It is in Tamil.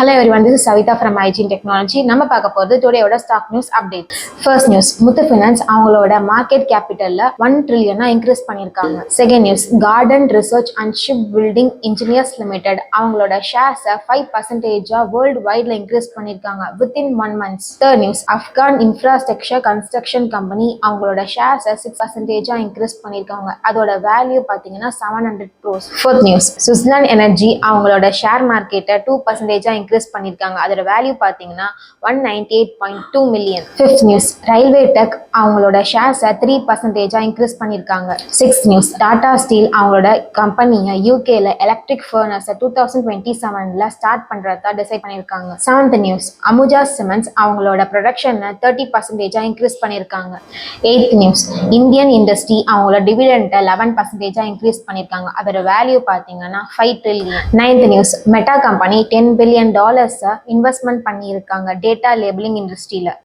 Hello everyone, this is Savita from IG Technology. நம்ம பார்க்க போறது டுடேயோட stock news update. First news, Muthoot finance அவங்களோட மார்க்கெட் கேபிட்டல்ல 1 ட்ரில்லியனா இன்க்ரீஸ் பண்ணிருக்காங்க. Second news, Garden Reach and ship building engineers limited அவங்களோட ஷேர்ஸை 5% வேர்ல்டு வைட்ல இன்க்ரீஸ் பண்ணிருக்காங்க within 1 month. Third news, Afcons infrastructure construction company அவங்களோட ஷேர்ஸை 6% இன்க்ரீஸ் பண்ணிருக்காங்க. அதோட வேல்யூ பாத்தீங்கன்னா 700 crores. Fourth news, Switzerland energy அவங்களோட ஷேர் மார்க்கெட்டை 2% இன்க்ரீஸ் பண்ணிருக்காங்க. அதோட வேல்யூ பாத்தீங்கன்னா 198.2 million. Fifth news, railway tech அவங்களோட ஷேர்ஸை 3% இன்க்ரீஸ் பண்ணிருக்காங்க. சிக்ஸ்த் நியூஸ், டாடா ஸ்டீல் அவங்களோட கம்பெனியை யூகேல எலக்ட்ரிக் ஃபர்னஸை 2027ல ஸ்டார்ட் பண்றதா டிசைட் பண்ணிருக்காங்க. செவன்த் நியூஸ், அமுஜா சிமெண்ட்ஸ் அவங்களோட ப்ரொடக்ஷனை 30% இன்க்ரீஸ் பண்ணிருக்காங்க. எய்த் நியூஸ், இந்தியன் இண்டஸ்ட்ரி அவங்களோட டிவிடெண்டை 11% இன்க்ரீஸ் பண்ணிருக்காங்க. அதோட வேல்யூ பாத்தீங்கன்னா 5 trillion. Ninth news, meta company $10 billion investment பண்ணியிருக்காங்க டேட்டா லேபிளிங் இண்டஸ்ட்ரியில.